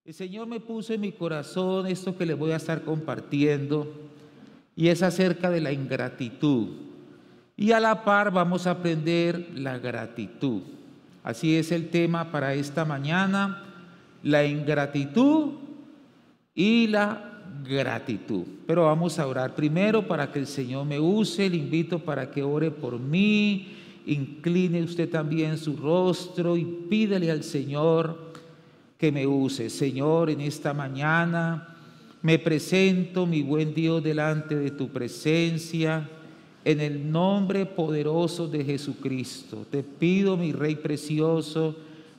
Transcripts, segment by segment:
El Señor me puso en mi corazón esto que les voy a estar compartiendo, y es acerca de la ingratitud. Y a la par vamos a aprender la gratitud. Así es el tema para esta mañana: la ingratitud y la gratitud. Pero vamos a orar primero para que el Señor me use. Le invito para que ore por mí. Incline usted también su rostro y pídele al Señor que me use. Señor, en esta mañana me presento, mi buen Dios, delante de tu presencia, en el nombre poderoso de Jesucristo. Te pido, mi Rey precioso,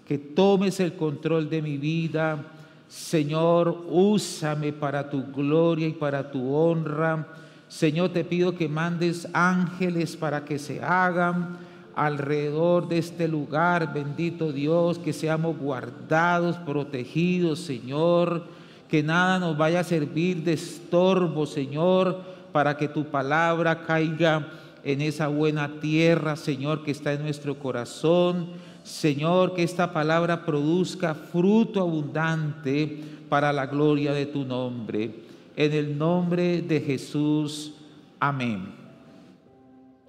que tomes el control de mi vida. Señor, úsame para tu gloria y para tu honra. Señor, te pido que mandes ángeles para que se hagan alrededor de este lugar, bendito Dios, que seamos guardados, protegidos, Señor, que nada nos vaya a servir de estorbo, Señor, para que tu palabra caiga en esa buena tierra, Señor, que está en nuestro corazón. Señor, que esta palabra produzca fruto abundante para la gloria de tu nombre. En el nombre de Jesús, amén.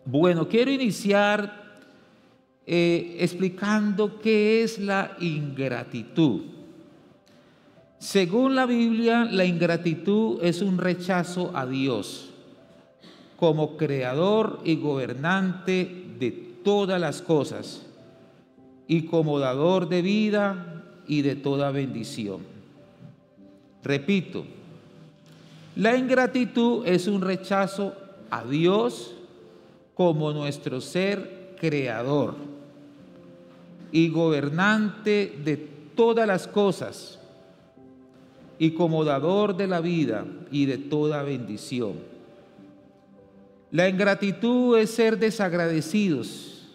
Bueno, quiero iniciar explicando qué es la ingratitud. Según la Biblia, la ingratitud es un rechazo a Dios como creador y gobernante de todas las cosas y como dador de vida y de toda bendición. Repito, la ingratitud es un rechazo a Dios como nuestro ser creador y gobernante de todas las cosas y como dador de la vida y de toda bendición. La ingratitud es ser desagradecidos,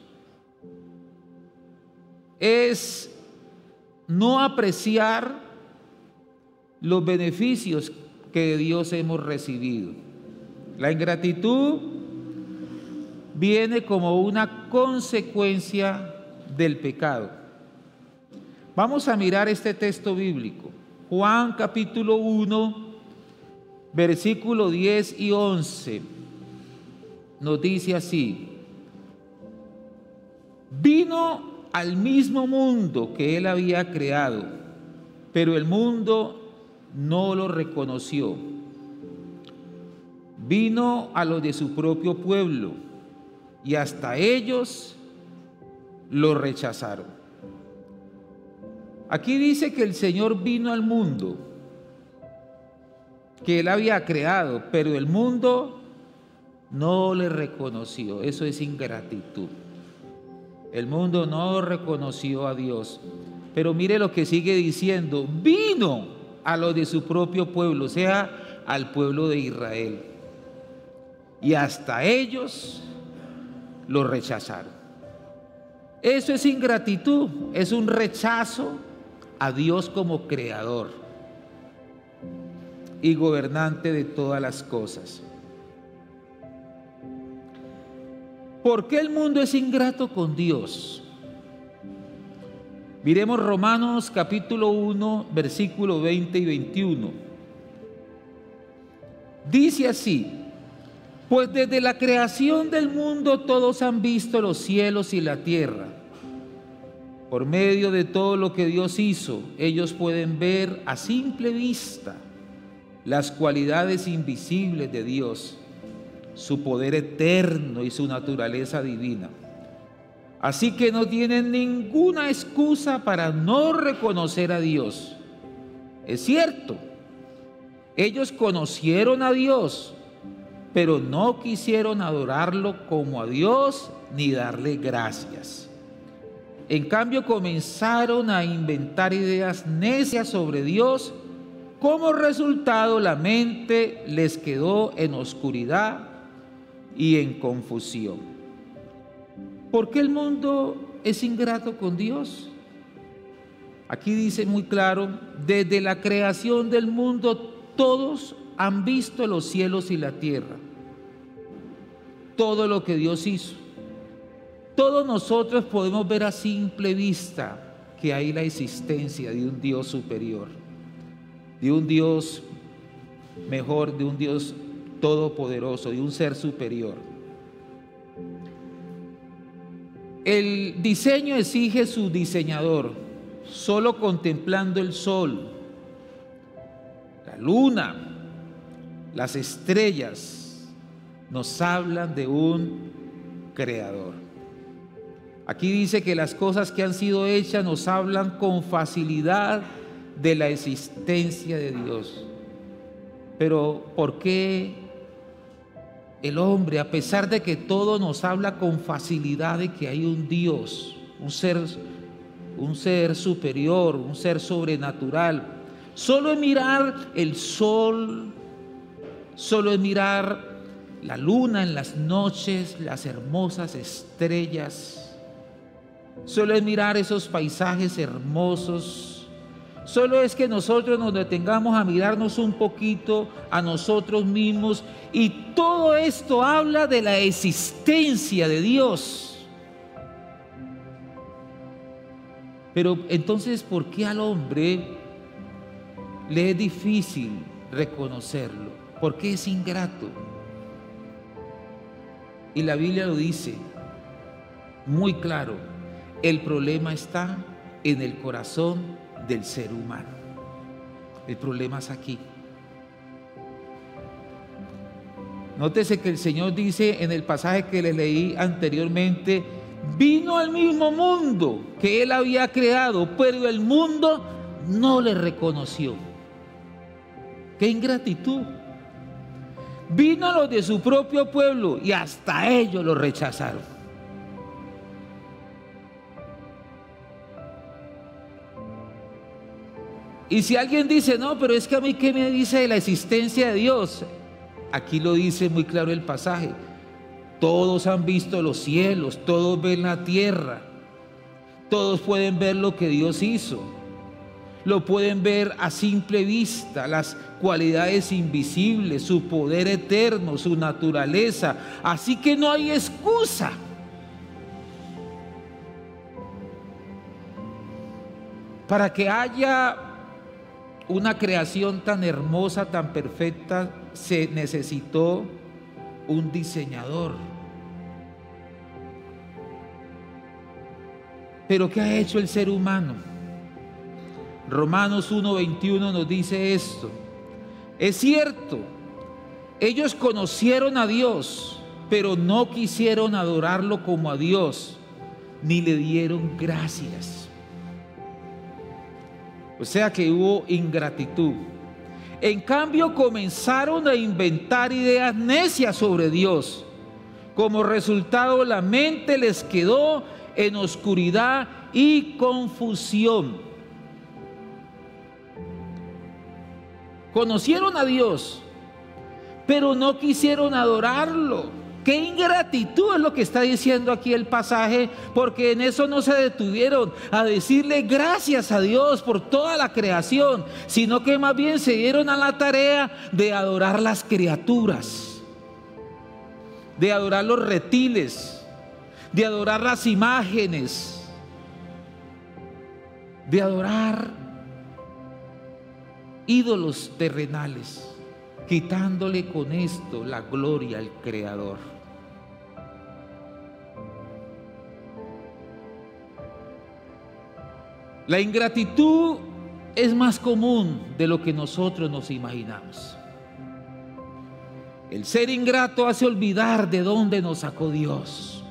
es no apreciar los beneficios que de Dios hemos recibido. La ingratitud viene como una consecuencia del pecado. Vamos a mirar este texto bíblico. Juan capítulo 1, versículo 10 y 11. Nos dice así: vino al mismo mundo que él había creado, pero el mundo no lo reconoció. Vino a los de su propio pueblo y hasta ellos lo rechazaron. Aquí dice que el Señor vino al mundo que él había creado, pero el mundo no le reconoció. Eso es ingratitud. El mundo no reconoció a Dios. Pero mire lo que sigue diciendo: vino a los de su propio pueblo, o sea, al pueblo de Israel, y hasta ellos lo rechazaron. Eso es ingratitud, es un rechazo a Dios como creador y gobernante de todas las cosas. ¿Por qué el mundo es ingrato con Dios? Miremos Romanos capítulo 1, versículo 20 y 21. Dice así: pues desde la creación del mundo todos han visto los cielos y la tierra. Por medio de todo lo que Dios hizo, ellos pueden ver a simple vista las cualidades invisibles de Dios, su poder eterno y su naturaleza divina. Así que no tienen ninguna excusa para no reconocer a Dios. Es cierto, ellos conocieron a Dios, pero no quisieron adorarlo como a Dios ni darle gracias. En cambio, comenzaron a inventar ideas necias sobre Dios. Como resultado, la mente les quedó en oscuridad y en confusión. ¿Por qué el mundo es ingrato con Dios? Aquí dice muy claro: desde la creación del mundo todos han visto los cielos y la tierra, todo lo que Dios hizo. Todos nosotros podemos ver a simple vista que hay la existencia de un Dios superior. de un Dios mejor, de un Dios todopoderoso, de un ser superior. El diseño exige su diseñador. Solo contemplando el sol, la luna, las estrellas, nos hablan de un creador. Aquí dice que las cosas que han sido hechas nos hablan con facilidad de la existencia de Dios. Pero ¿por qué el hombre, a pesar de que todo nos habla con facilidad de que hay un Dios, un ser superior, un ser sobrenatural, solo es mirar el sol, solo es mirar la luna en las noches, las hermosas estrellas, solo es mirar esos paisajes hermosos, solo es que nosotros nos detengamos a mirarnos un poquito a nosotros mismos y todo esto habla de la existencia de Dios? Pero entonces, ¿por qué al hombre le es difícil reconocerlo? ¿Por qué es ingrato? Y la Biblia lo dice muy claro: el problema está en el corazón del ser humano. El problema es aquí. Nótese que el Señor dice en el pasaje que le leí anteriormente: vino al mismo mundo que Él había creado, pero el mundo no le reconoció. ¡Qué ingratitud! Vino a los de su propio pueblo y hasta ellos lo rechazaron. Y si alguien dice, no, pero es que a mí, ¿qué me dice de la existencia de Dios? Aquí lo dice muy claro el pasaje: todos han visto los cielos, todos ven la tierra, todos pueden ver lo que Dios hizo, lo pueden ver a simple vista, las cualidades invisibles, su poder eterno, su naturaleza. Así que no hay excusa. Para que haya una creación tan hermosa, tan perfecta, se necesitó un diseñador. Pero ¿qué ha hecho el ser humano? Romanos 1:21 nos dice esto: es cierto, ellos conocieron a Dios, pero no quisieron adorarlo como a Dios, ni le dieron gracias. O sea que hubo ingratitud. En cambio, comenzaron a inventar ideas necias sobre Dios. Como resultado, la mente les quedó en oscuridad y confusión. Conocieron a Dios, pero no quisieron adorarlo. ¡Qué ingratitud! Es lo que está diciendo aquí el pasaje, porque en eso no se detuvieron a decirle gracias a Dios por toda la creación, sino que más bien se dieron a la tarea de adorar las criaturas, de adorar los reptiles, de adorar las imágenes, de adorar ídolos terrenales, quitándole con esto la gloria al Creador. La ingratitud es más común de lo que nosotros nos imaginamos. El ser ingrato hace olvidar de dónde nos sacó Dios.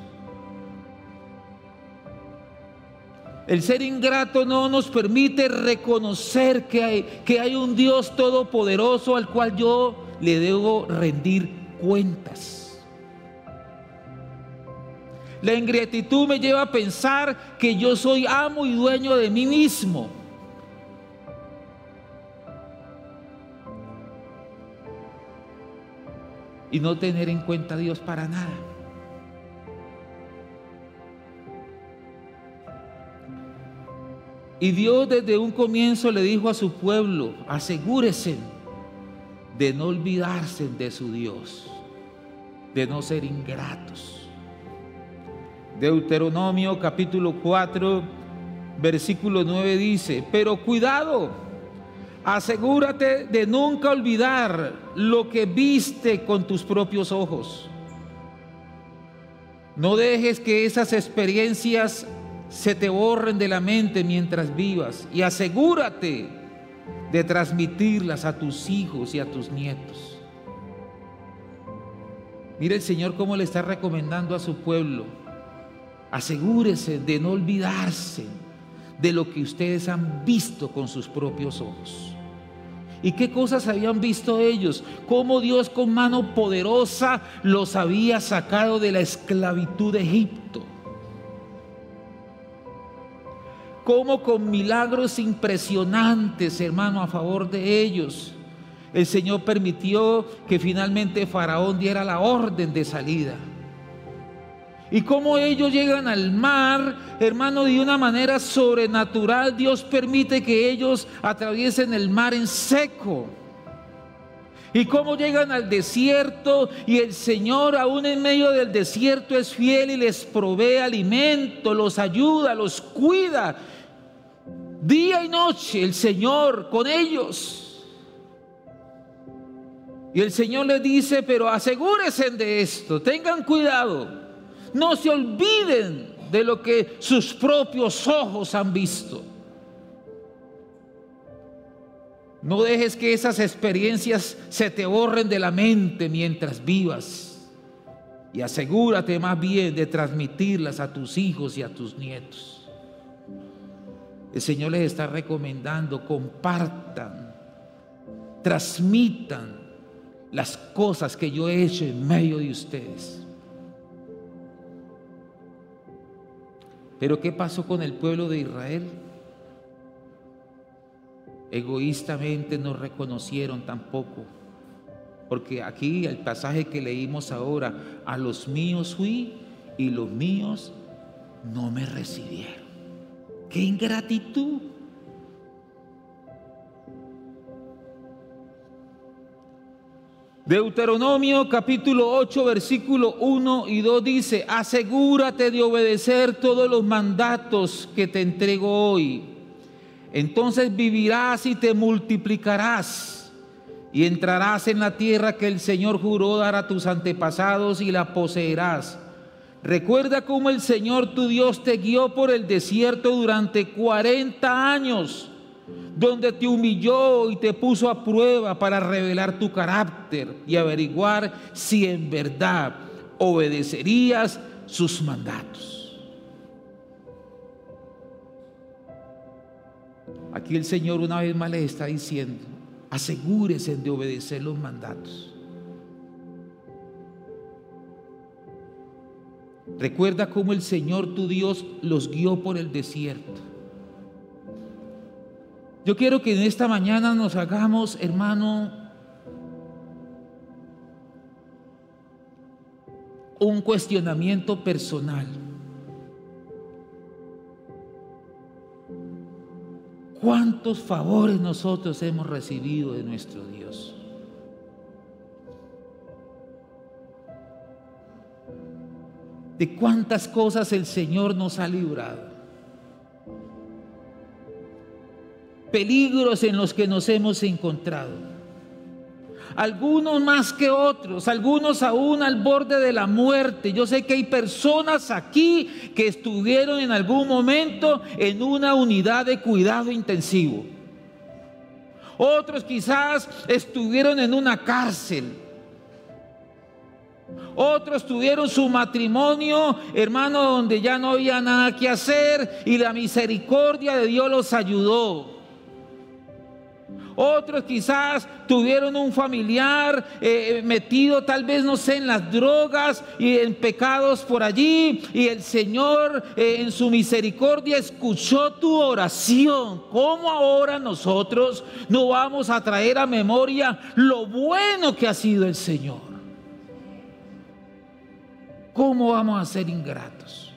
El ser ingrato no nos permite reconocer que hay un Dios todopoderoso al cual yo le debo rendir cuentas. La ingratitud me lleva a pensar que yo soy amo y dueño de mí mismo. Y no tener en cuenta a Dios para nada. Y Dios desde un comienzo le dijo a su pueblo: asegúrense de no olvidarse de su Dios, de no ser ingratos. Deuteronomio capítulo 4, versículo 9 dice: pero cuidado, Asegúrate de nunca olvidar lo que viste con tus propios ojos. No dejes que esas experiencias se te borren de la mente mientras vivas, y asegúrate de transmitirlas a tus hijos y a tus nietos. Mire el Señor cómo le está recomendando a su pueblo: asegúrese de no olvidarse de lo que ustedes han visto con sus propios ojos. ¿Y qué cosas habían visto ellos? Cómo Dios con mano poderosa los había sacado de la esclavitud de Egipto. Cómo con milagros impresionantes, hermano, a favor de ellos, el Señor permitió que finalmente Faraón diera la orden de salida. Y cómo ellos llegan al mar, hermano, de una manera sobrenatural. Dios permite que ellos atraviesen el mar en seco. Y cómo llegan al desierto, y el Señor aún en medio del desierto es fiel y les provee alimento, los ayuda, los cuida. Día y noche el Señor con ellos. Y el Señor les dice: pero asegúrense de esto, tengan cuidado. No se olviden de lo que sus propios ojos han visto. No dejes que esas experiencias se te borren de la mente mientras vivas. Y asegúrate más bien de transmitirlas a tus hijos y a tus nietos. El Señor les está recomendando: compartan, transmitan las cosas que yo he hecho en medio de ustedes. Pero ¿qué pasó con el pueblo de Israel? Egoístamente no reconocieron tampoco, porque aquí el pasaje que leímos ahora: a los míos fui y los míos no me recibieron. ¡Qué ingratitud! Deuteronomio capítulo 8 versículo 1 y 2 dice: asegúrate de obedecer todos los mandatos que te entrego hoy. Entonces vivirás y te multiplicarás, y entrarás en la tierra que el Señor juró dar a tus antepasados, y la poseerás. Recuerda cómo el Señor tu Dios te guió por el desierto durante 40 años, donde te humilló y te puso a prueba para revelar tu carácter y averiguar si en verdad obedecerías sus mandatos. Aquí el Señor una vez más les está diciendo: asegúrense de obedecer los mandatos. Recuerda cómo el Señor tu Dios los guió por el desierto. Yo quiero que en esta mañana nos hagamos, hermano, un cuestionamiento personal. ¿Cuántos favores nosotros hemos recibido de nuestro Dios? ¿De cuántas cosas el Señor nos ha librado? Peligros en los que nos hemos encontrado, algunos más que otros, algunos aún al borde de la muerte. Yo sé que hay personas aquí que estuvieron en algún momento en una unidad de cuidado intensivo. Otros quizás estuvieron en una cárcel. Otros tuvieron su matrimonio, hermano, donde ya no había nada que hacer y la misericordia de Dios los ayudó. Otros quizás tuvieron un familiar metido tal vez, no sé, en las drogas y en pecados por allí, y el Señor en su misericordia escuchó tu oración. ¿Cómo ahora nosotros no vamos a traer a memoria lo bueno que ha sido el Señor? ¿Cómo vamos a ser ingratos?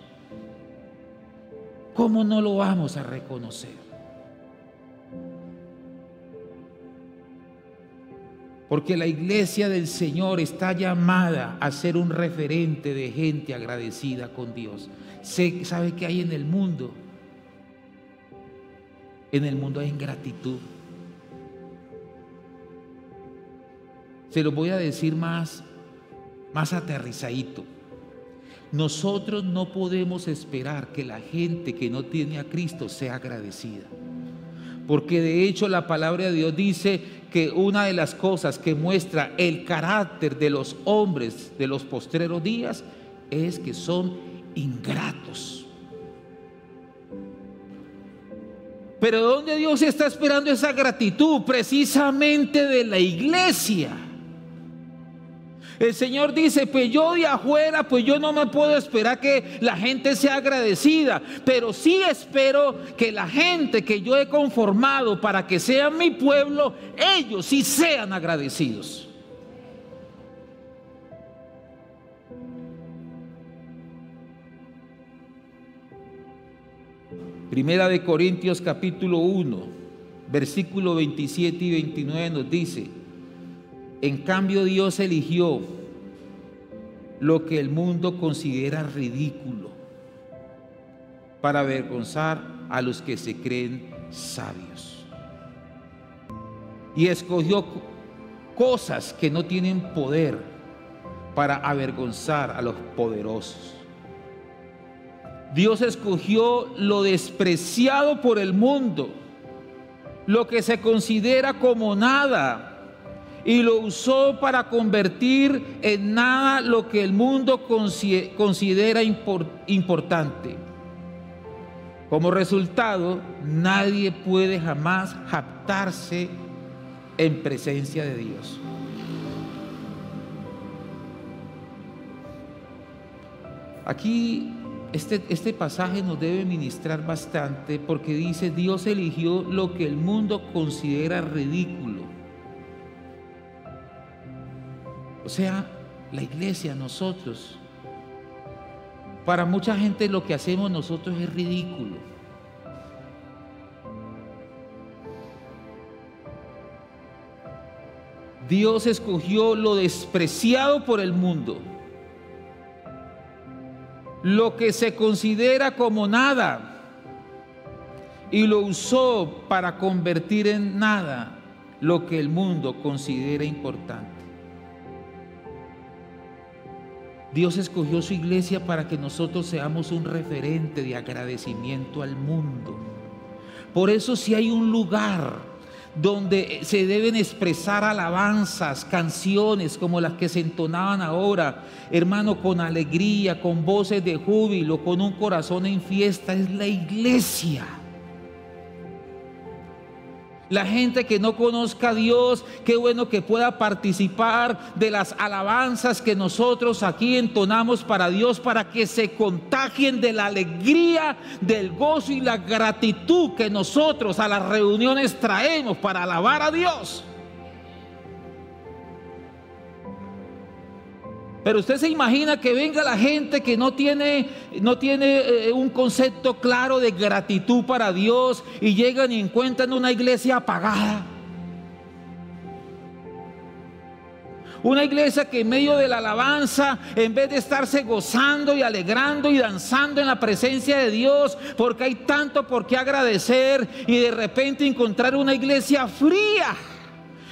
¿Cómo no lo vamos a reconocer? Porque la iglesia del Señor está llamada a ser un referente de gente agradecida con Dios. ¿Sabe qué hay en el mundo? En el mundo hay ingratitud. se lo voy a decir más aterrizadito. Nosotros no podemos esperar que la gente que no tiene a Cristo sea agradecida. Porque de hecho la palabra de Dios dice que una de las cosas que muestra el carácter de los hombres de los postreros días es que son ingratos. Pero ¿dónde Dios está esperando esa gratitud? Precisamente de la iglesia. El Señor dice, pues yo de afuera, pues yo no me puedo esperar que la gente sea agradecida, pero sí espero que la gente que yo he conformado para que sean mi pueblo, ellos sí sean agradecidos. Primera de Corintios capítulo 1, versículo 27 y 29 nos dice: en cambio Dios eligió lo que el mundo considera ridículo para avergonzar a los que se creen sabios. Y escogió cosas que no tienen poder para avergonzar a los poderosos. Dios escogió lo despreciado por el mundo, lo que se considera como nada, y lo usó para convertir en nada lo que el mundo considera importante. Como resultado, nadie puede jamás jactarse en presencia de Dios. Aquí este pasaje nos debe ministrar bastante, porque dice: Dios eligió lo que el mundo considera ridículo. O sea, la iglesia, nosotros, para mucha gente lo que hacemos nosotros es ridículo. Dios escogió lo despreciado por el mundo, lo que se considera como nada, y lo usó para convertir en nada lo que el mundo considera importante. Dios escogió su iglesia para que nosotros seamos un referente de agradecimiento al mundo. Por eso, si hay un lugar donde se deben expresar alabanzas, canciones como las que se entonaban ahora, hermano, con alegría, con voces de júbilo, con un corazón en fiesta, es la iglesia. La gente que no conozca a Dios, qué bueno que pueda participar de las alabanzas que nosotros aquí entonamos para Dios, para que se contagien de la alegría, del gozo y la gratitud que nosotros a las reuniones traemos para alabar a Dios. Pero usted se imagina que venga la gente que no tiene un concepto claro de gratitud para Dios, y llegan y encuentran una iglesia apagada. Una iglesia que en medio de la alabanza, en vez de estarse gozando y alegrando y danzando en la presencia de Dios, porque hay tanto por qué agradecer, y de repente encontrar una iglesia fría.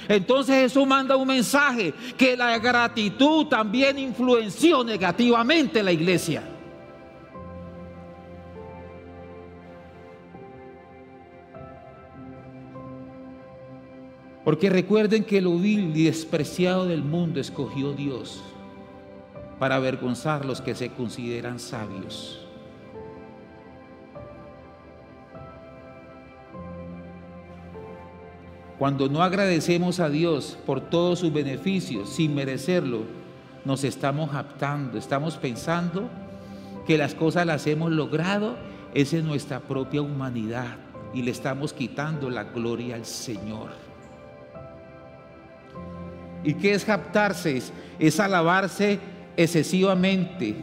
Entonces eso manda un mensaje, que la gratitud también influenció negativamente la iglesia. Porque recuerden que lo vil y despreciado del mundo escogió Dios para avergonzar a los que se consideran sabios. Cuando no agradecemos a Dios por todos sus beneficios sin merecerlo, nos estamos jactando, estamos pensando que las cosas las hemos logrado, es en nuestra propia humanidad, y le estamos quitando la gloria al Señor. ¿Y qué es jactarse? Es alabarse excesivamente.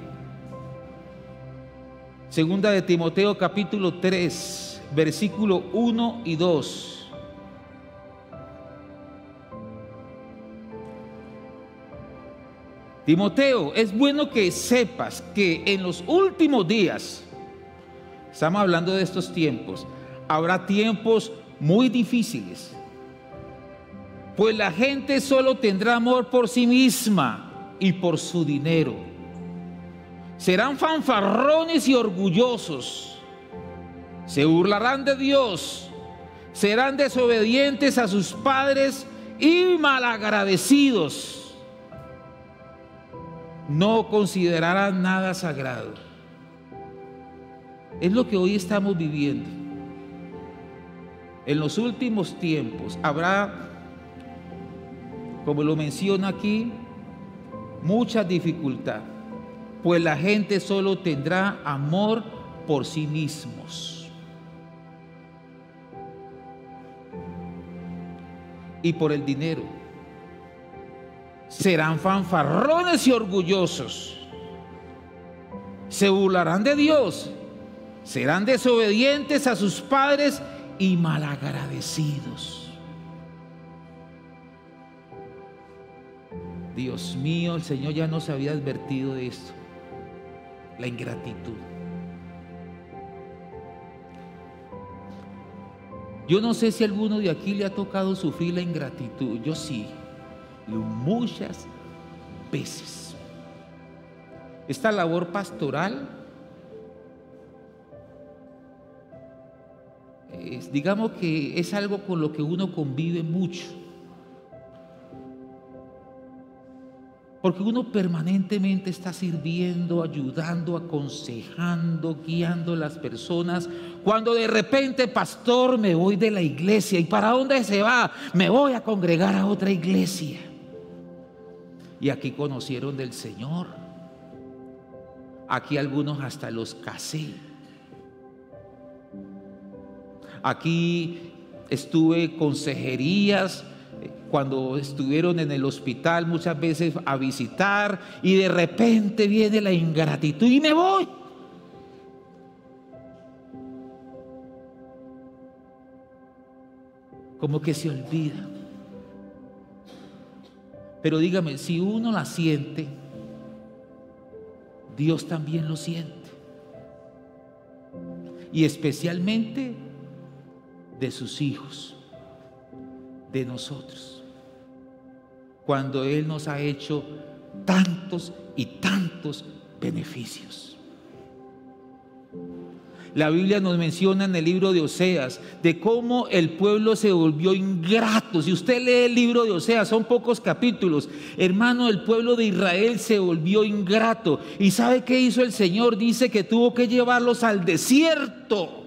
Segunda de Timoteo capítulo 3, versículo 1 y 2. Timoteo, es bueno que sepas que en los últimos días, estamos hablando de estos tiempos, habrá tiempos muy difíciles. Pues la gente solo tendrá amor por sí misma y por su dinero. Serán fanfarrones y orgullosos. Se burlarán de Dios. Serán desobedientes a sus padres y malagradecidos. No considerarán nada sagrado. Es lo que hoy estamos viviendo. En los últimos tiempos habrá, como lo menciona aquí, mucha dificultad, pues la gente solo tendrá amor por sí mismos y por el dinero. Serán fanfarrones y orgullosos. Se burlarán de Dios. Serán desobedientes a sus padres y malagradecidos. Dios mío, el Señor ya nos había advertido de esto. La ingratitud. Yo no sé si a alguno de aquí le ha tocado sufrir la ingratitud. Yo sí, y muchas veces. Esta labor pastoral digamos que es algo con lo que uno convive mucho. Porque uno permanentemente está sirviendo, ayudando, aconsejando, guiando a las personas. Cuando de repente, pastor, me voy de la iglesia. ¿Y para dónde se va? Me voy a congregar a otra iglesia. Y aquí conocieron del Señor. Aquí algunos hasta los casé. Aquí estuve consejerías. Cuando estuvieron en el hospital muchas veces a visitar, y de repente viene la ingratitud y me voy. Como que se olvida. Pero dígame, si uno la siente, Dios también lo siente. Y especialmente de sus hijos, de nosotros. Cuando Él nos ha hecho tantos y tantos beneficios. La Biblia nos menciona en el libro de Oseas de cómo el pueblo se volvió ingrato. Si usted lee el libro de Oseas, son pocos capítulos. Hermano, el pueblo de Israel se volvió ingrato. ¿Y sabe qué hizo el Señor? Dice que tuvo que llevarlos al desierto.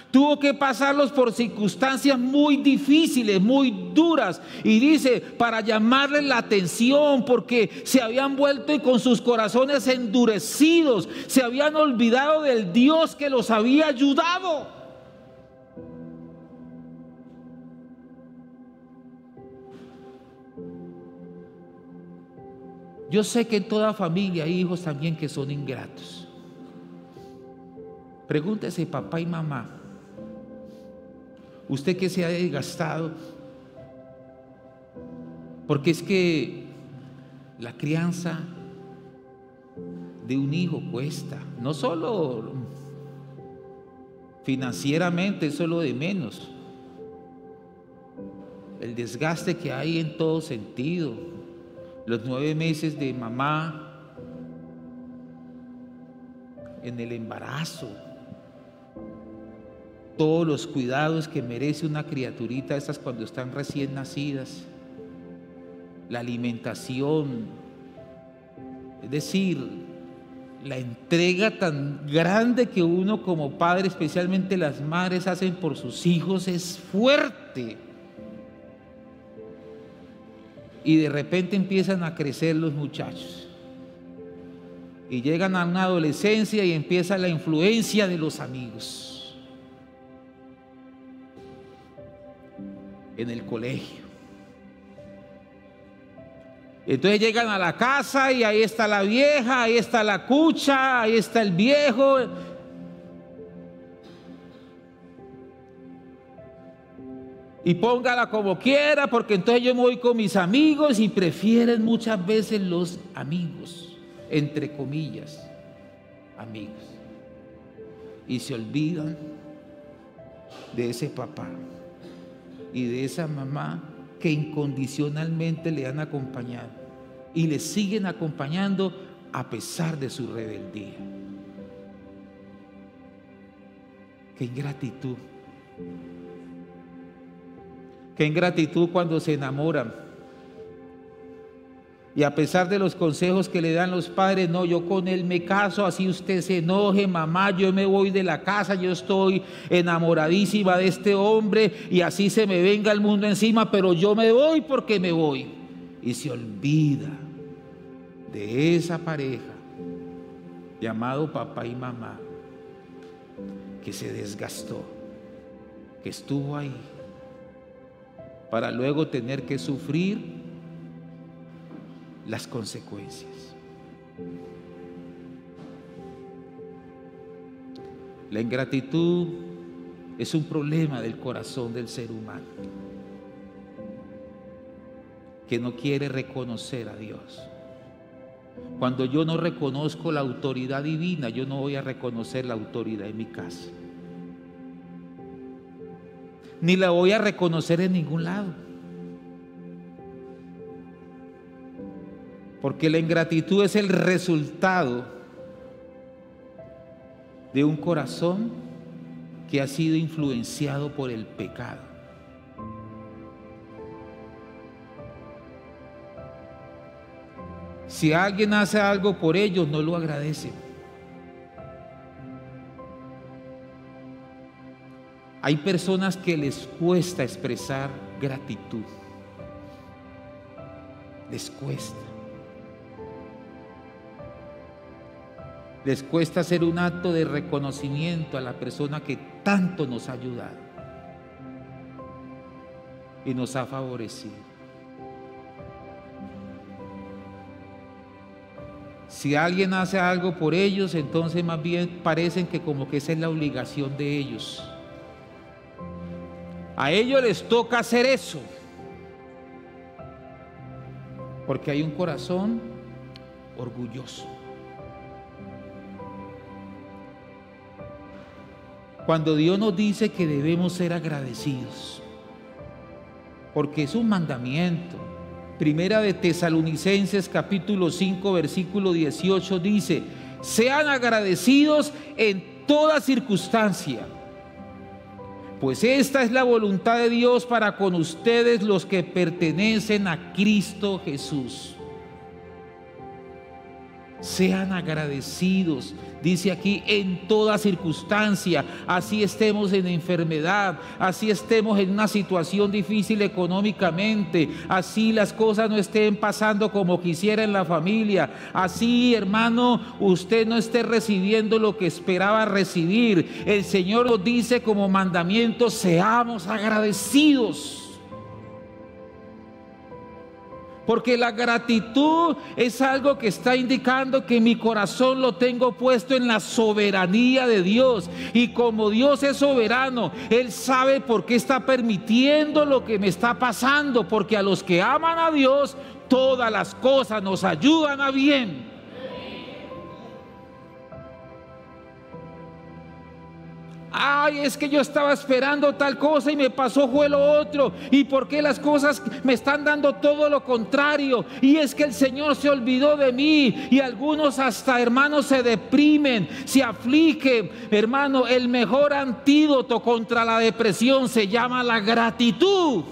Tuvo que pasarlos por circunstancias muy difíciles, muy duras. Y dice, para llamarles la atención, porque se habían vuelto y con sus corazones endurecidos, se habían olvidado del Dios que los había ayudado. Yo sé que en toda familia hay hijos también que son ingratos. Pregúntese, papá y mamá, usted que se ha desgastado, porque es que la crianza de un hijo cuesta, no solo financieramente, eso es lo de menos, el desgaste que hay en todo sentido, los 9 meses de mamá en el embarazo, todos los cuidados que merece una criaturita, esas cuando están recién nacidas, la alimentación, es decir, la entrega tan grande que uno como padre, especialmente las madres, hacen por sus hijos, es fuerte. Y de repente empiezan a crecer los muchachos y llegan a una adolescencia y empieza la influencia de los amigos en el colegio. Entonces llegan a la casa y ahí está la vieja, ahí está la cucha, ahí está el viejo. Y póngala como quiera, porque entonces yo me voy con mis amigos, y prefieren muchas veces los amigos, entre comillas, amigos. Y se olvidan de ese papá y de esa mamá que incondicionalmente le han acompañado y le siguen acompañando a pesar de su rebeldía. ¡Qué ingratitud! ¡Qué ingratitud cuando se enamoran! Y a pesar de los consejos que le dan los padres, no, yo con él me caso, así usted se enoje, mamá, yo me voy de la casa, yo estoy enamoradísima de este hombre y así se me venga el mundo encima, pero yo me voy porque me voy. Y se olvida de esa pareja llamado papá y mamá que se desgastó, que estuvo ahí, para luego tener que sufrir las consecuencias. La ingratitud es un problema del corazón del ser humano, que no quiere reconocer a Dios. Cuando yo no reconozco la autoridad divina, yo no voy a reconocer la autoridad en mi casa, ni la voy a reconocer en ningún lado. Porque la ingratitud es el resultado de un corazón que ha sido influenciado por el pecado. Si alguien hace algo por ellos, no lo agradece. Hay personas que les cuesta expresar gratitud. Les cuesta. Les cuesta hacer un acto de reconocimiento a la persona que tanto nos ha ayudado y nos ha favorecido. Si alguien hace algo por ellos, entonces más bien parecen que como que esa es la obligación de ellos. A ellos les toca hacer eso, porque hay un corazón orgulloso. Cuando Dios nos dice que debemos ser agradecidos, porque es un mandamiento. Primera de Tesalonicenses capítulo 5 versículo 18 dice: sean agradecidos en toda circunstancia, pues esta es la voluntad de Dios para con ustedes los que pertenecen a Cristo Jesús. Sean agradecidos, dice aquí, en toda circunstancia. Así estemos en enfermedad, así estemos en una situación difícil económicamente, así las cosas no estén pasando como quisiera en la familia, así, hermano, usted no esté recibiendo lo que esperaba recibir. El Señor nos dice como mandamiento: seamos agradecidos. Porque la gratitud es algo que está indicando que mi corazón lo tengo puesto en la soberanía de Dios. Y como Dios es soberano, Él sabe por qué está permitiendo lo que me está pasando. Porque a los que aman a Dios, todas las cosas nos ayudan a bien. Ay, es que yo estaba esperando tal cosa y me pasó fue lo otro. ¿Y por qué las cosas me están dando todo lo contrario? Y es que el Señor se olvidó de mí. Y algunos hasta, hermanos, se deprimen, se afligen. Hermano, el mejor antídoto contra la depresión se llama la gratitud.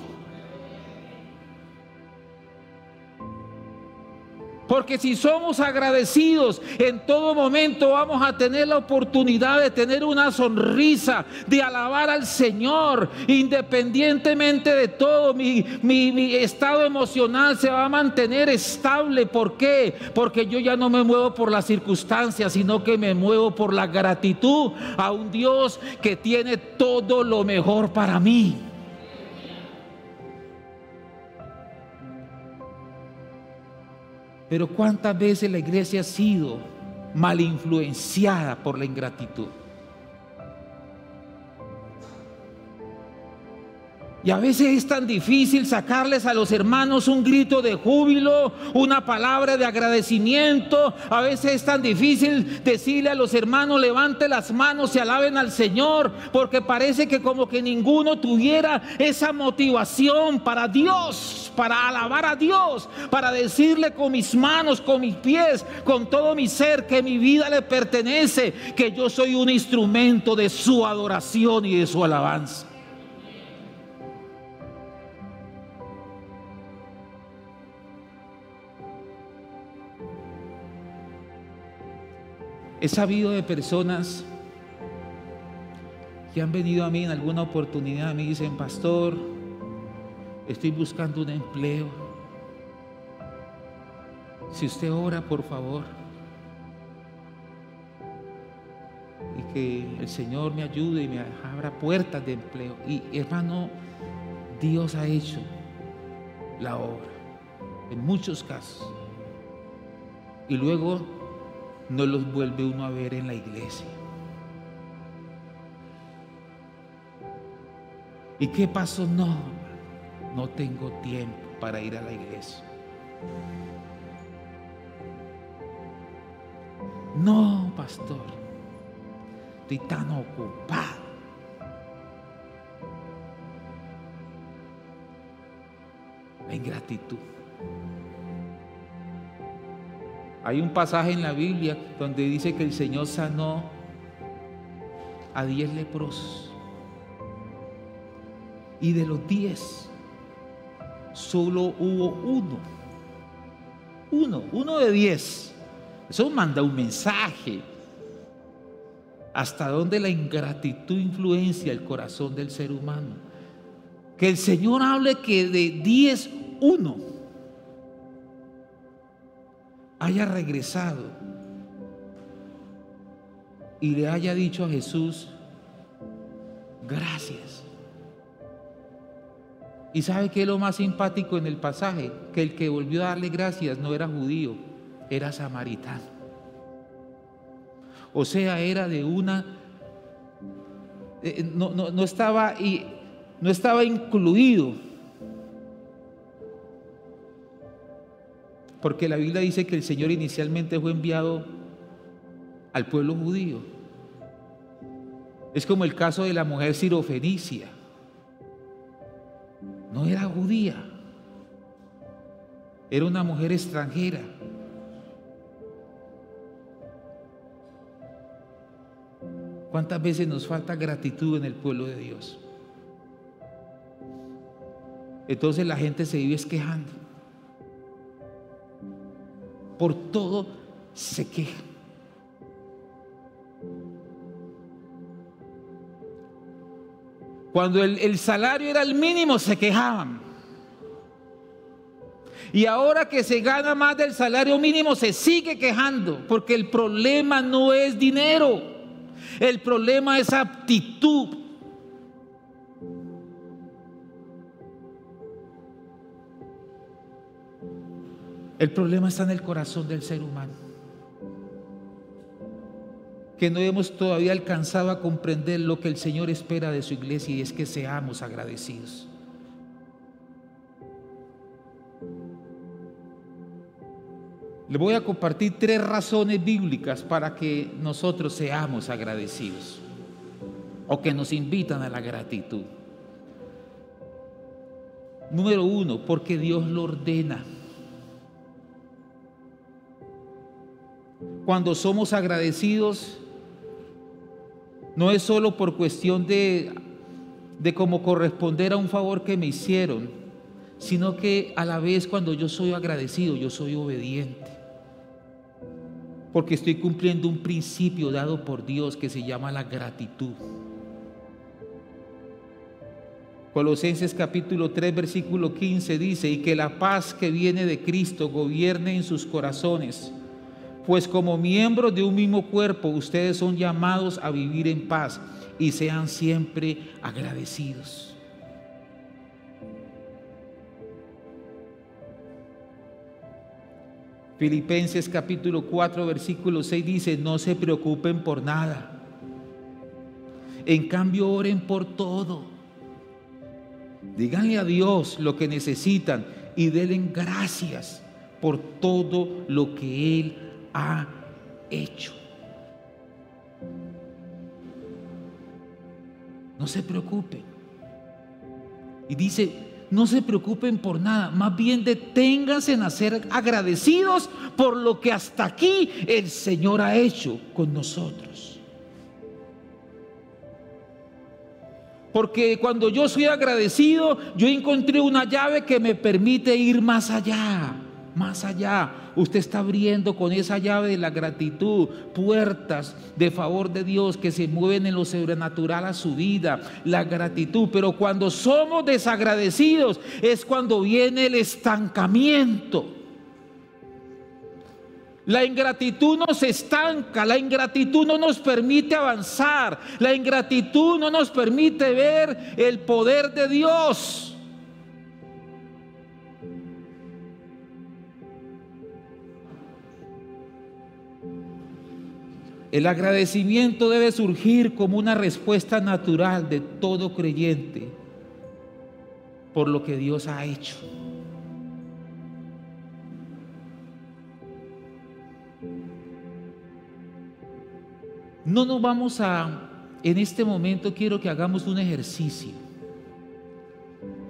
Porque si somos agradecidos, en todo momento vamos a tener la oportunidad de tener una sonrisa, de alabar al Señor, independientemente de todo. Mi estado emocional se va a mantener estable. ¿Por qué? Porque yo ya no me muevo por las circunstancias, sino que me muevo por la gratitud a un Dios que tiene todo lo mejor para mí. Pero ¿cuántas veces la iglesia ha sido mal influenciada por la ingratitud? Y a veces es tan difícil sacarles a los hermanos un grito de júbilo, una palabra de agradecimiento. A veces es tan difícil decirle a los hermanos: levante las manos y alaben al Señor, porque parece que como que ninguno tuviera esa motivación para Dios, para alabar a Dios, para decirle con mis manos, con mis pies, con todo mi ser, que mi vida le pertenece, que yo soy un instrumento de su adoración y de su alabanza. He sabido de personas que han venido a mí en alguna oportunidad, me dicen: pastor, estoy buscando un empleo. Si usted ora, por favor, y que el Señor me ayude y me abra puertas de empleo. Y hermano, Dios ha hecho la obra en muchos casos, y luego no los vuelve uno a ver en la iglesia. ¿Y qué pasó? No tengo tiempo para ir a la iglesia. No, pastor, estoy tan ocupado. La ingratitud. Hay un pasaje en la Biblia donde dice que el Señor sanó a 10 leprosos, y de los 10 solo hubo uno de 10. Eso manda un mensaje. Hasta dónde la ingratitud influencia el corazón del ser humano. Que el Señor hable que de 10, uno haya regresado y le haya dicho a Jesús: gracias. ¿Y sabe qué es lo más simpático en el pasaje? Que el que volvió a darle gracias no era judío, era samaritano. O sea, era de una... no estaba incluido. Porque la Biblia dice que el Señor inicialmente fue enviado al pueblo judío. Es como el caso de la mujer sirofenicia. No era judía, era una mujer extranjera. ¿Cuántas veces nos falta gratitud en el pueblo de Dios? Entonces la gente se vive quejando. Por todo se queja. Cuando el salario era el mínimo, se quejaban. Y ahora que se gana más del salario mínimo, se sigue quejando, porque el problema no es dinero, el problema es aptitud. El problema está en el corazón del ser humano, que no hemos todavía alcanzado a comprender lo que el Señor espera de su iglesia, y es que seamos agradecidos. Le voy a compartir 3 razones bíblicas para que nosotros seamos agradecidos, o que nos invitan a la gratitud. Número 1, porque Dios lo ordena. Cuando somos agradecidos, no es solo por cuestión de cómo corresponder a un favor que me hicieron, sino que a la vez, cuando yo soy agradecido, yo soy obediente, porque estoy cumpliendo un principio dado por Dios que se llama la gratitud. Colosenses capítulo 3 versículo 15 dice: y que la paz que viene de Cristo gobierne en sus corazones, pues como miembros de un mismo cuerpo, ustedes son llamados a vivir en paz y sean siempre agradecidos. Filipenses capítulo 4 versículo 6 dice: no se preocupen por nada, en cambio oren por todo. Díganle a Dios lo que necesitan y denle gracias por todo lo que Él ha hecho. No se preocupen. Y dice, no se preocupen por nada, más bien deténganse en ser agradecidos por lo que hasta aquí el Señor ha hecho con nosotros. Porque cuando yo soy agradecido, yo encontré una llave que me permite ir más allá, más allá. Usted está abriendo con esa llave de la gratitud puertas de favor de Dios que se mueven en lo sobrenatural a su vida, la gratitud. Pero cuando somos desagradecidos es cuando viene el estancamiento. La ingratitud nos estanca, la ingratitud no nos permite avanzar, la ingratitud no nos permite ver el poder de Dios. El agradecimiento debe surgir como una respuesta natural de todo creyente por lo que Dios ha hecho. No nos vamos en este momento quiero que hagamos un ejercicio.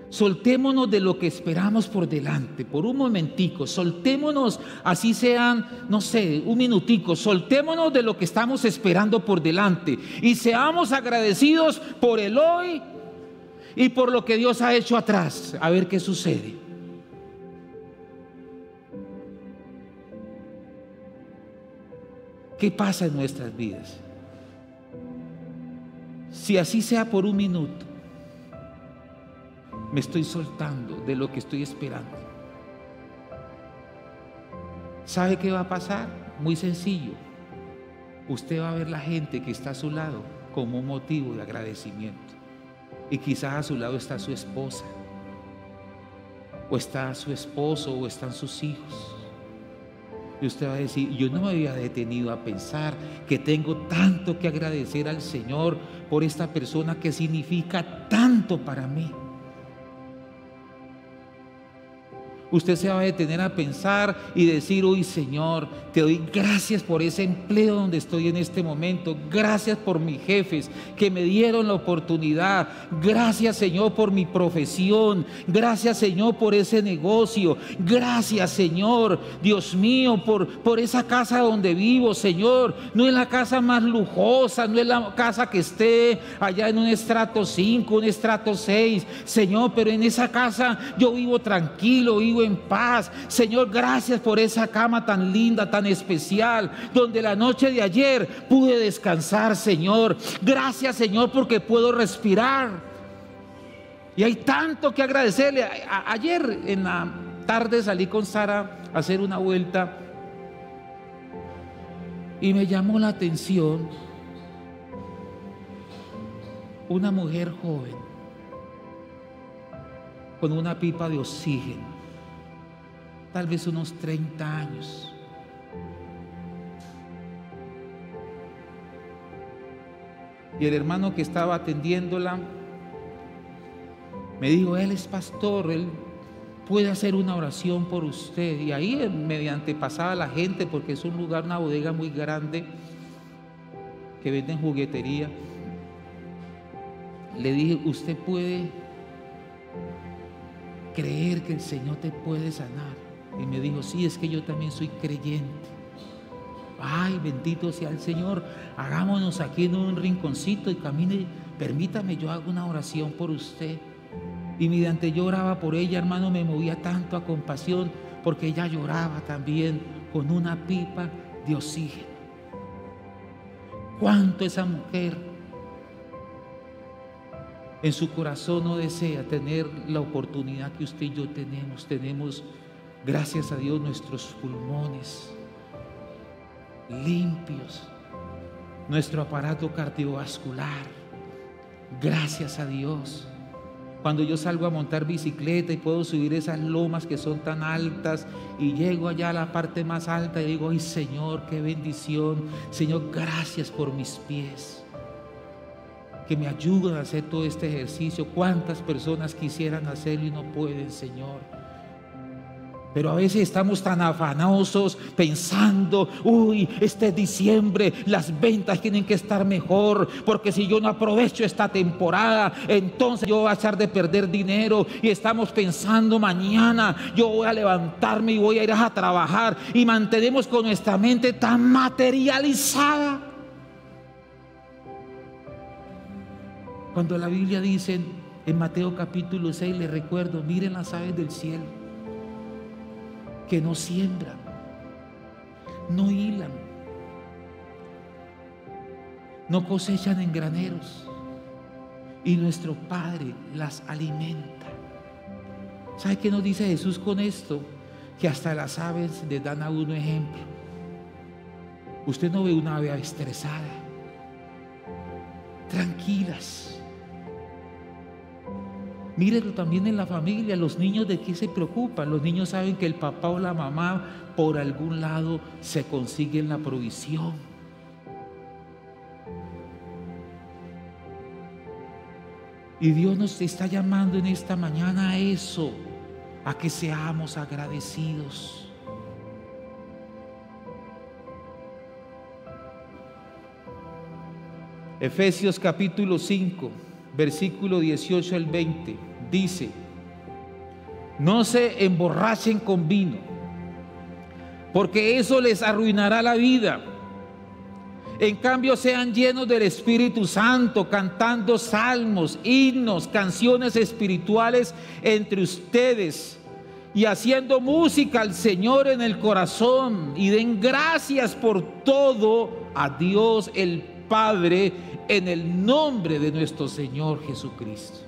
Soltémonos de lo que esperamos por delante, por un momentico, soltémonos, así sean, no sé, un minutico, soltémonos de lo que estamos esperando por delante y seamos agradecidos por el hoy y por lo que Dios ha hecho atrás, a ver qué sucede. ¿Qué pasa en nuestras vidas? Si así sea por un minuto, me estoy soltando de lo que estoy esperando. ¿Sabe qué va a pasar? Muy sencillo. Usted va a ver la gente que está a su lado como un motivo de agradecimiento. Y quizás a su lado está su esposa, o está su esposo, o están sus hijos. Y usted va a decir, yo no me había detenido a pensar que tengo tanto que agradecer al Señor por esta persona que significa tanto para mí. Usted se va a detener a pensar y decir, uy Señor, te doy gracias por ese empleo donde estoy en este momento. Gracias por mis jefes que me dieron la oportunidad. Gracias Señor por mi profesión. Gracias Señor por ese negocio. Gracias Señor, Dios mío, por esa casa donde vivo, Señor. No es la casa más lujosa, no es la casa que esté allá en un estrato 5, un estrato 6, Señor, pero en esa casa yo vivo tranquilo, vivo en paz. Señor, gracias por esa cama tan linda, tan especial, donde la noche de ayer pude descansar, Señor. Gracias, Señor, porque puedo respirar. Y hay tanto que agradecerle. Ayer en la tarde salí con Sara a hacer una vuelta y me llamó la atención una mujer joven con una pipa de oxígeno, tal vez unos 30 años. Y el hermano que estaba atendiéndola me dijo, él es pastor, él puede hacer una oración por usted. Y ahí mediante pasaba la gente, porque es un lugar, una bodega muy grande que venden juguetería. Le dije, usted puede creer que el Señor te puede sanar. Y me dijo, sí, es que yo también soy creyente. Ay, bendito sea el Señor. Hagámonos aquí en un rinconcito y camine, permítame, yo hago una oración por usted. Y mediante yo oraba por ella, hermano, me movía tanto a compasión, porque ella lloraba también con una pipa de oxígeno. ¿Cuánto esa mujer en su corazón no desea tener la oportunidad que usted y yo tenemos? Tenemos, gracias a Dios, nuestros pulmones limpios, nuestro aparato cardiovascular, gracias a Dios. Cuando yo salgo a montar bicicleta y puedo subir esas lomas que son tan altas y llego allá a la parte más alta y digo, ay Señor, qué bendición, Señor, gracias por mis pies. que me ayuden a hacer todo este ejercicio. ¿Cuántas personas quisieran hacerlo y no pueden, Señor? Pero a veces estamos tan afanosos pensando, uy, este diciembre las ventas tienen que estar mejor, porque si yo no aprovecho esta temporada, entonces yo voy a echar de perder dinero. Y estamos pensando, mañana yo voy a levantarme y voy a ir a trabajar, y mantenemos con nuestra mente tan materializada. Cuando la Biblia dice en Mateo capítulo 6, les recuerdo, miren las aves del cielo, que no siembran, no hilan, no cosechan en graneros, y nuestro Padre las alimenta. ¿Sabe qué nos dice Jesús con esto? Que hasta las aves le dan a uno ejemplo. Usted no ve una ave estresada, tranquilas. Mírenlo también en la familia. Los niños, ¿de qué se preocupan? Los niños saben que el papá o la mamá por algún lado se consiguen la provisión. Y Dios nos está llamando en esta mañana a eso, a que seamos agradecidos. Efesios capítulo 5, versículo 18 al 20, dice: no se emborrachen con vino, porque eso les arruinará la vida. En cambio, sean llenos del Espíritu Santo, cantando salmos, himnos, canciones espirituales entre ustedes, y haciendo música al Señor en el corazón, y den gracias por todo a Dios el Padre, en el nombre de nuestro Señor Jesucristo.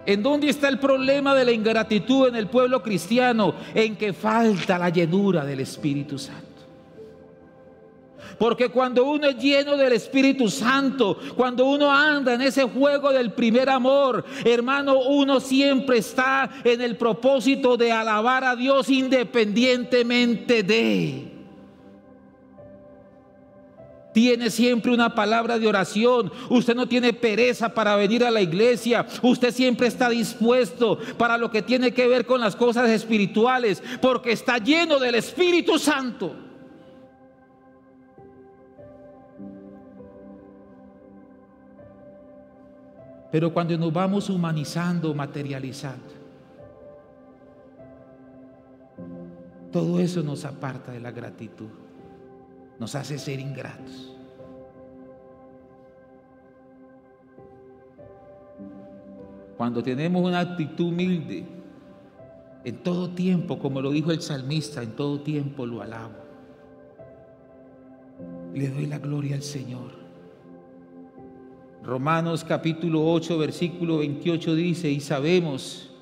¿En dónde está el problema de la ingratitud en el pueblo cristiano? En que falta la llenura del Espíritu Santo. Porque cuando uno es lleno del Espíritu Santo, cuando uno anda en ese juego del primer amor, hermano, uno siempre está en el propósito de alabar a Dios independientemente de. Tiene siempre una palabra de oración. Usted no tiene pereza para venir a la iglesia. Usted siempre está dispuesto para lo que tiene que ver con las cosas espirituales, porque está lleno del Espíritu Santo. Pero cuando nos vamos humanizando, materializando, todo eso nos aparta de la gratitud, nos hace ser ingratos. Cuando tenemos una actitud humilde, en todo tiempo, como lo dijo el salmista, en todo tiempo lo alabo, le doy la gloria al Señor. Romanos capítulo 8, versículo 28 dice: y sabemos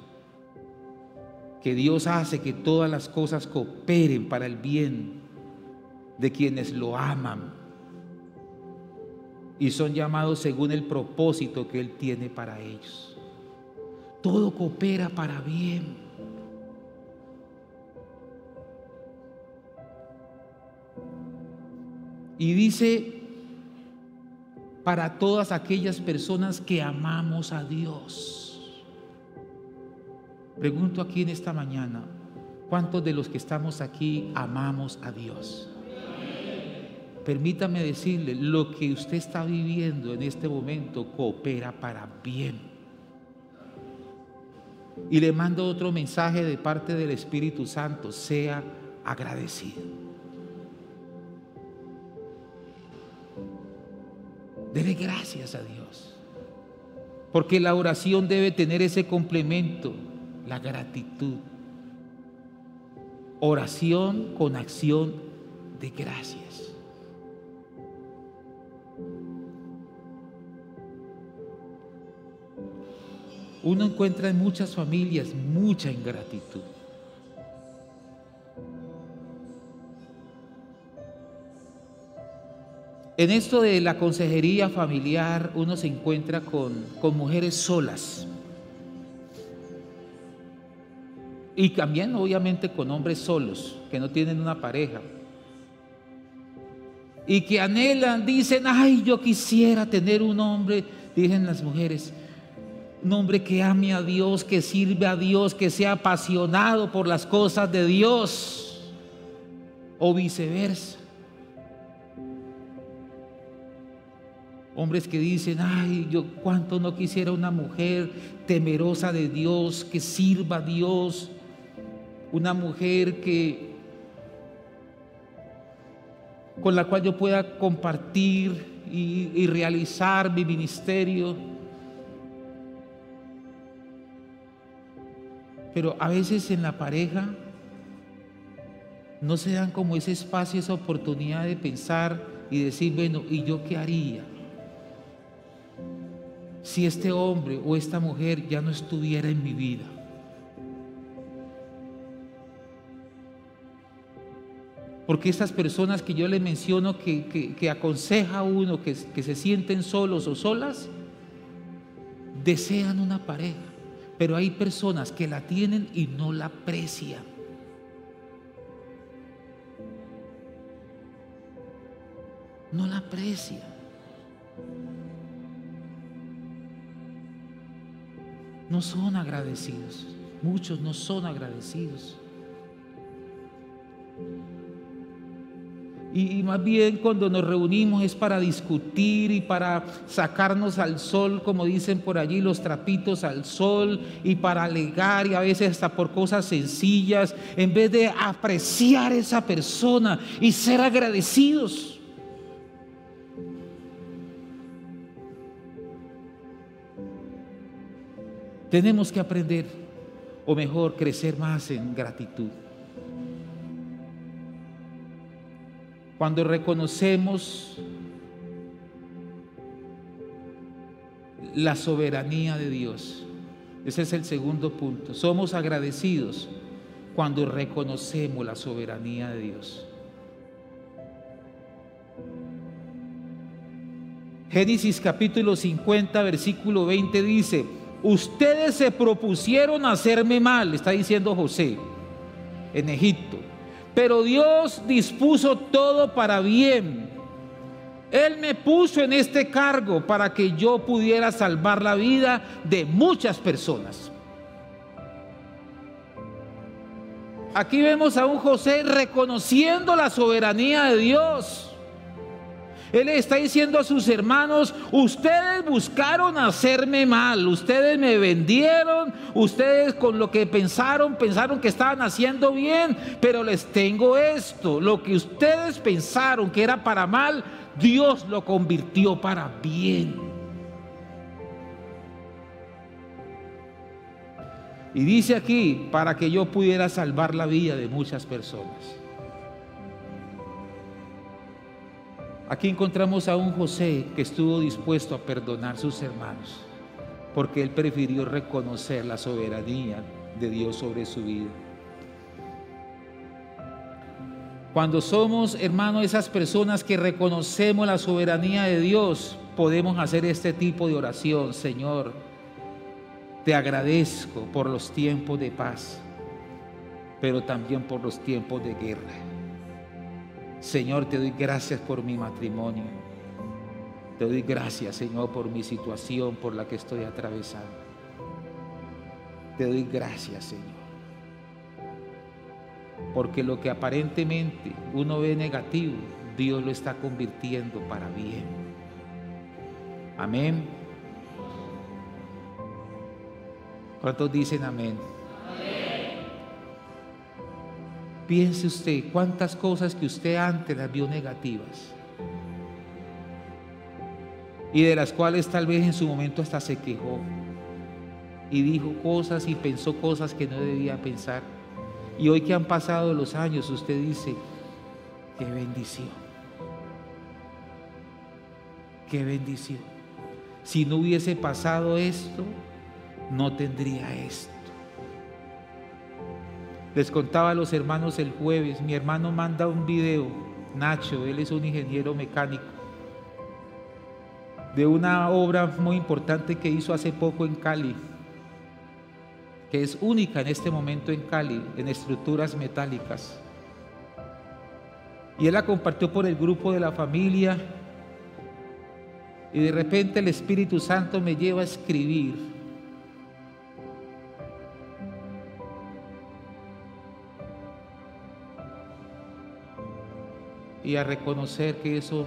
que Dios hace que todas las cosas cooperen para el bien de quienes lo aman y son llamados según el propósito que Él tiene para ellos. Todo coopera para bien. Y dice: para todas aquellas personas que amamos a Dios. Pregunto aquí en esta mañana, ¿cuántos de los que estamos aquí amamos a Dios? Permítame decirle, lo que usted está viviendo en este momento coopera para bien. Y le mando otro mensaje de parte del Espíritu Santo: sea agradecido. Dele gracias a Dios, porque la oración debe tener ese complemento, la gratitud. Oración con acción de gracias. Uno encuentra en muchas familias mucha ingratitud. En esto de la consejería familiar, uno se encuentra con mujeres solas. Y también obviamente con hombres solos, que no tienen una pareja. y que anhelan, dicen, ay, yo quisiera tener un hombre, dicen las mujeres, un hombre que ame a Dios, que sirve a Dios, que sea apasionado por las cosas de Dios, o viceversa. Hombres que dicen, ay, yo cuánto no quisiera una mujer temerosa de Dios, que sirva a Dios, una mujer con la cual yo pueda compartir y realizar mi ministerio. Pero a veces en la pareja no se dan como ese espacio, esa oportunidad de pensar y decir, bueno, ¿y yo qué haría si este hombre o esta mujer ya no estuviera en mi vida? Porque estas personas que yo les menciono que aconseja a uno que se sienten solos o solas, desean una pareja, pero hay personas que la tienen y no la aprecian. No la aprecian. No son agradecidos. Muchos no son agradecidos. Y más bien cuando nos reunimos es para discutir y para sacarnos al sol, como dicen por allí, los trapitos al sol, y para alegar, y a veces hasta por cosas sencillas, en vez de apreciar a esa persona y ser agradecidos. Tenemos que aprender, o mejor, crecer más en gratitud. Cuando reconocemos la soberanía de Dios, ese es el segundo punto. Somos agradecidos cuando reconocemos la soberanía de Dios. Génesis capítulo 50, versículo 20 dice: ustedes se propusieron hacerme mal, está diciendo José en Egipto, pero Dios dispuso todo para bien. Él me puso en este cargo para que yo pudiera salvar la vida de muchas personas. Aquí vemos a un José reconociendo la soberanía de Dios. Él está diciendo a sus hermanos: ustedes buscaron hacerme mal, ustedes me vendieron, ustedes con lo que pensaron que estaban haciendo bien, pero les tengo esto: lo que ustedes pensaron que era para mal, Dios lo convirtió para bien. Y dice aquí, para que yo pudiera salvar la vida de muchas personas. Aquí encontramos a un José que estuvo dispuesto a perdonar a sus hermanos, porque él prefirió reconocer la soberanía de Dios sobre su vida. Cuando somos, hermanos, esas personas que reconocemos la soberanía de Dios, podemos hacer este tipo de oración: Señor, te agradezco por los tiempos de paz, pero también por los tiempos de guerra. Señor, te doy gracias por mi matrimonio. Te doy gracias, Señor, por mi situación por la que estoy atravesando. Te doy gracias, Señor, porque lo que aparentemente uno ve negativo, Dios lo está convirtiendo para bien. Amén. ¿Cuántos dicen amén? Piense usted cuántas cosas que usted antes las vio negativas y de las cuales tal vez en su momento hasta se quejó y dijo cosas y pensó cosas que no debía pensar, y hoy que han pasado los años usted dice: qué bendición, qué bendición. Si no hubiese pasado esto, no tendría esto. Les contaba a los hermanos el jueves, mi hermano manda un video, Nacho, él es un ingeniero mecánico, de una obra muy importante que hizo hace poco en Cali, que es única en este momento en Cali, en estructuras metálicas. Y él la compartió por el grupo de la familia. Y de repente el Espíritu Santo me lleva a escribir. Y a reconocer que eso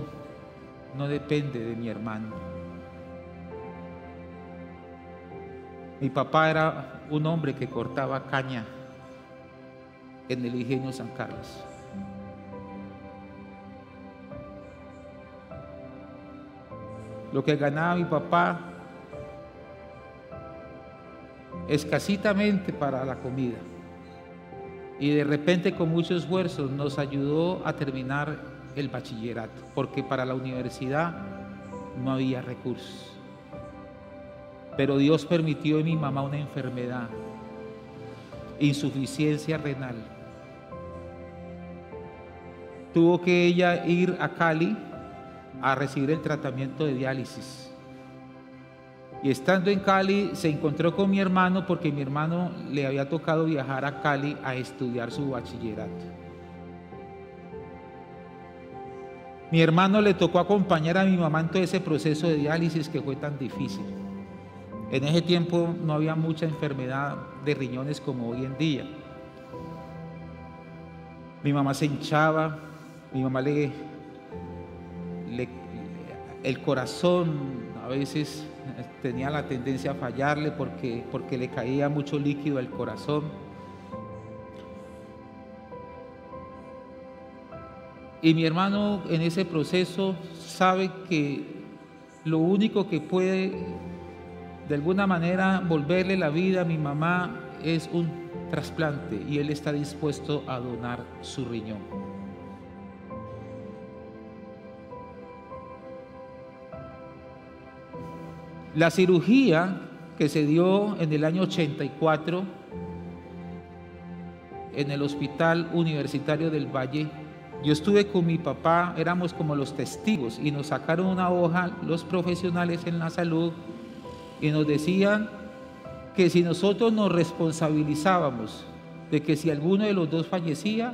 no depende de mi hermano. Mi papá era un hombre que cortaba caña en el ingenio San Carlos. Lo que ganaba mi papá escasitamente para la comida. Y de repente con mucho esfuerzo nos ayudó a terminar el bachillerato, porque para la universidad no había recursos. Pero Dios permitió en mi mamá una enfermedad, insuficiencia renal. Tuvo que ella ir a Cali a recibir el tratamiento de diálisis. Y estando en Cali se encontró con mi hermano, porque mi hermano le había tocado viajar a Cali a estudiar su bachillerato. Mi hermano le tocó acompañar a mi mamá en todo ese proceso de diálisis que fue tan difícil. En ese tiempo no había mucha enfermedad de riñones como hoy en día. Mi mamá se hinchaba, mi mamá el corazón a veces tenía la tendencia a fallarle porque le caía mucho líquido al corazón. Y mi hermano en ese proceso sabe que lo único que puede de alguna manera volverle la vida a mi mamá es un trasplante, y él está dispuesto a donar su riñón. La cirugía que se dio en el año 84 en el Hospital Universitario del Valle, yo estuve con mi papá, éramos como los testigos, y nos sacaron una hoja los profesionales en la salud y nos decían que si nosotros nos responsabilizábamos de que si alguno de los dos fallecía,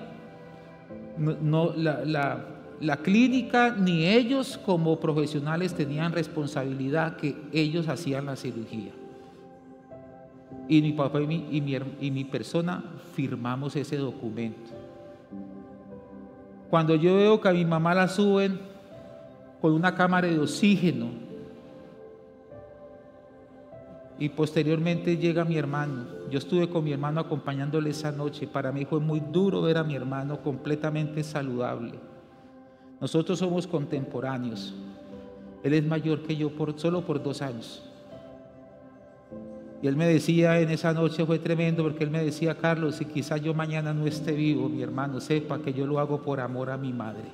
la clínica ni ellos como profesionales tenían responsabilidad, que ellos hacían la cirugía. Y mi papá y mi persona firmamos ese documento. Cuando yo veo que a mi mamá la suben con una cámara de oxígeno y posteriormente llega mi hermano, yo estuve con mi hermano acompañándole esa noche. Para mí fue muy duro ver a mi hermano completamente saludable. Nosotros somos contemporáneos. Él es mayor que yo solo por 2 años. Y él me decía en esa noche, fue tremendo, porque él me decía: Carlos, si quizás yo mañana no esté vivo, mi hermano, sepa que yo lo hago por amor a mi madre.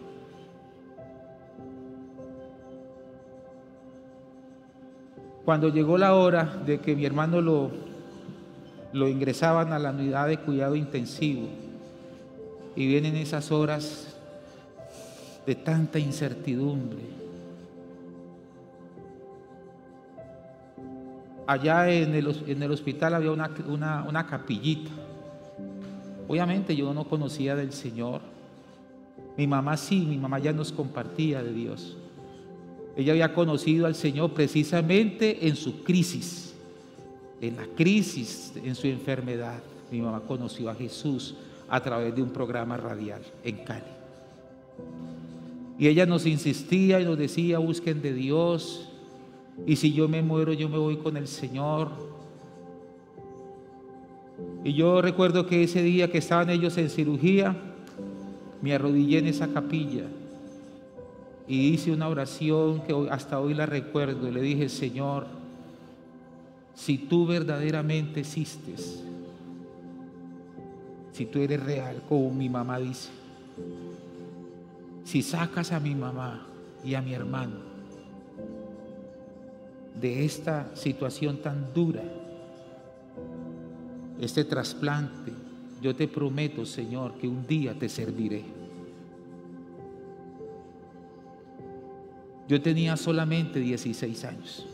Cuando llegó la hora de que mi hermano lo ingresaban a la unidad de cuidado intensivo, y vienen esas horas de tanta incertidumbre. Allá en el hospital había una capillita. Obviamente yo no conocía del Señor. Mi mamá sí, mi mamá ya nos compartía de Dios. Ella había conocido al Señor precisamente en su crisis, en la crisis, en su enfermedad. Mi mamá conoció a Jesús a través de un programa radial en Cali. Y ella nos insistía y nos decía: busquen de Dios. Y si yo me muero, yo me voy con el Señor. Y yo recuerdo que ese día que estaban ellos en cirugía, me arrodillé en esa capilla y hice una oración que hasta hoy la recuerdo. Le dije: Señor, si tú verdaderamente existes, si tú eres real, como mi mamá dice, si sacas a mi mamá y a mi hermano de esta situación tan dura, este trasplante, yo te prometo, Señor, que un día te serviré. Yo tenía solamente 16 años,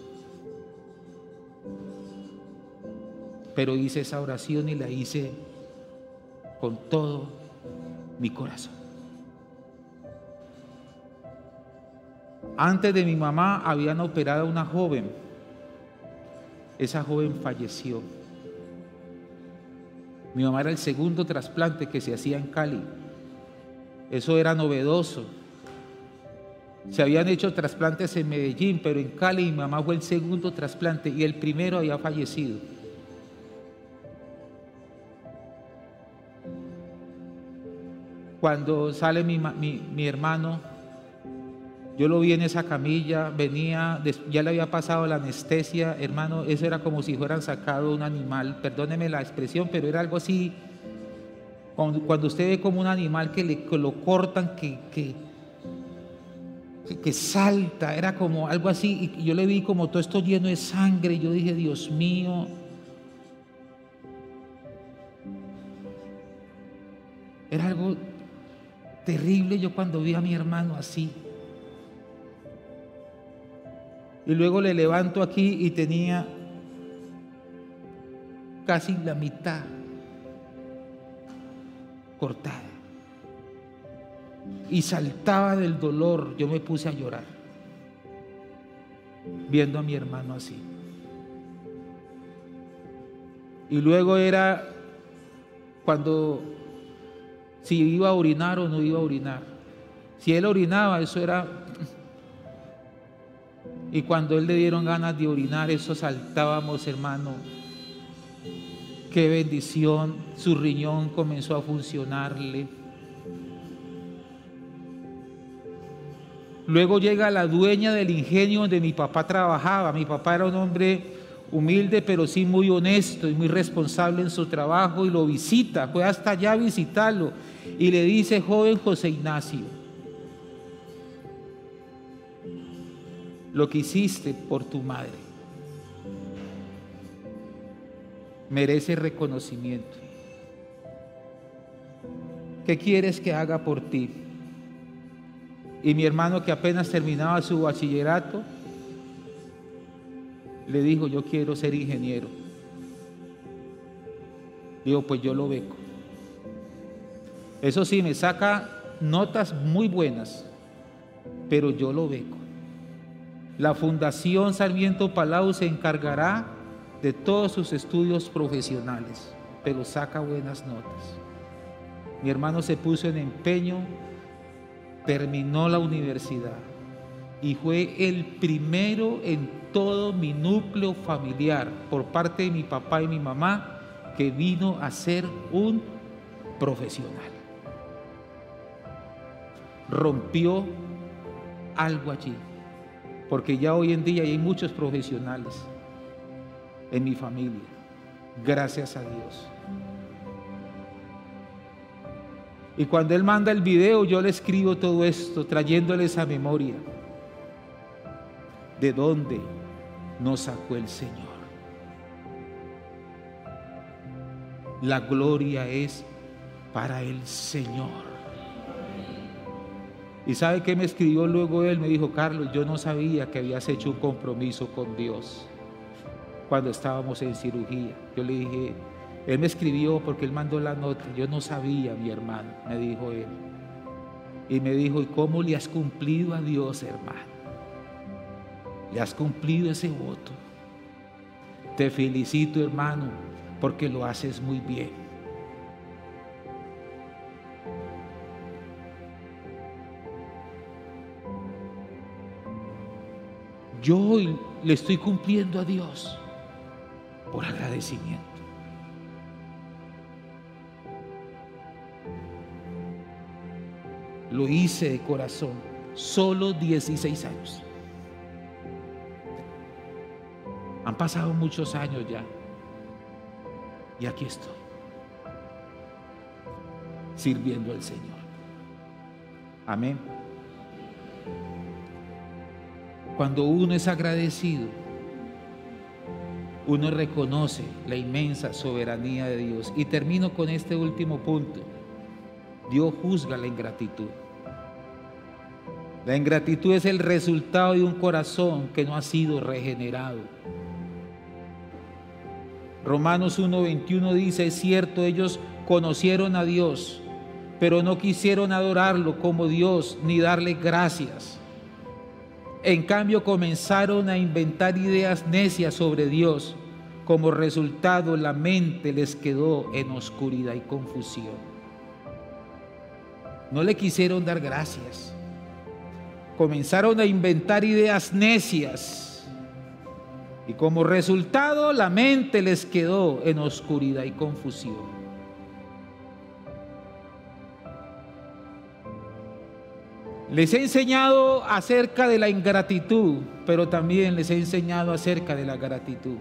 pero hice esa oración y la hice con todo mi corazón. Antes de mi mamá habían operado a una joven. Esa joven falleció. Mi mamá era el segundo trasplante que se hacía en Cali. Eso era novedoso. Se habían hecho trasplantes en Medellín, pero en Cali mi mamá fue el segundo trasplante y el primero había fallecido. Cuando sale mi hermano, yo lo vi en esa camilla, venía, ya le había pasado la anestesia, hermano, eso era como si fueran sacado un animal, perdóneme la expresión, pero era algo así, cuando usted ve como un animal que lo cortan, que salta, era como algo así, y yo le vi como todo esto lleno de sangre, y yo dije, Dios mío, era algo terrible yo cuando vi a mi hermano así. Y luego le levanto aquí y tenía casi la mitad cortada. Y saltaba del dolor. Yo me puse a llorar viendo a mi hermano así. Y luego era cuando si iba a orinar o no iba a orinar. Si él orinaba, eso era... Y cuando él le dieron ganas de orinar, eso saltábamos, hermano. Qué bendición, su riñón comenzó a funcionarle. Luego llega la dueña del ingenio donde mi papá trabajaba. Mi papá era un hombre humilde, pero sí muy honesto y muy responsable en su trabajo, y lo visita, fue hasta allá a visitarlo, y le dice: joven José Ignacio, lo que hiciste por tu madre merece reconocimiento. ¿Qué quieres que haga por ti? Y mi hermano, que apenas terminaba su bachillerato, le dijo: yo quiero ser ingeniero. Digo: pues yo lo beco. Eso sí, me saca notas muy buenas, pero yo lo beco. La Fundación Sarmiento Palau se encargará de todos sus estudios profesionales, pero saca buenas notas. Mi hermano se puso en empeño, terminó la universidad y fue el primero en todo mi núcleo familiar, por parte de mi papá y mi mamá, que vino a ser un profesional. Rompió algo allí, porque ya hoy en día hay muchos profesionales en mi familia, gracias a Dios. Y cuando él manda el video, yo le escribo todo esto, trayéndole esa memoria de dónde nos sacó el Señor. La gloria es para el Señor. ¿Y sabe qué me escribió luego él? Me dijo: Carlos, yo no sabía que habías hecho un compromiso con Dios cuando estábamos en cirugía. Yo le dije, él me escribió porque él mandó la nota. Yo no sabía, mi hermano, me dijo él. Y me dijo: ¿y cómo le has cumplido a Dios, hermano? Le has cumplido ese voto. Te felicito, hermano, porque lo haces muy bien. Yo hoy le estoy cumpliendo a Dios por agradecimiento. Lo hice de corazón, solo 16 años. Han pasado muchos años ya, y aquí estoy, sirviendo al Señor. Amén. Cuando uno es agradecido, uno reconoce la inmensa soberanía de Dios. Y termino con este último punto. Dios juzga la ingratitud. La ingratitud es el resultado de un corazón que no ha sido regenerado. Romanos 1:21 dice: es cierto, ellos conocieron a Dios, pero no quisieron adorarlo como Dios ni darle gracias. En cambio, comenzaron a inventar ideas necias sobre Dios. Como resultado, la mente les quedó en oscuridad y confusión. No le quisieron dar gracias. Comenzaron a inventar ideas necias. Y como resultado, la mente les quedó en oscuridad y confusión. Les he enseñado acerca de la ingratitud, pero también les he enseñado acerca de la gratitud.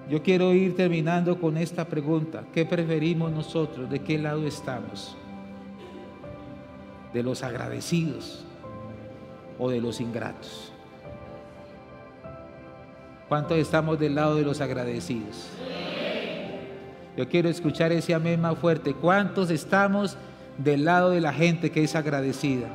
Yo quiero ir terminando con esta pregunta. ¿Qué preferimos nosotros? ¿De qué lado estamos? ¿De los agradecidos o de los ingratos? ¿Cuántos estamos del lado de los agradecidos? Yo quiero escuchar ese amén más fuerte. ¿Cuántos estamos del lado de la gente que es agradecida?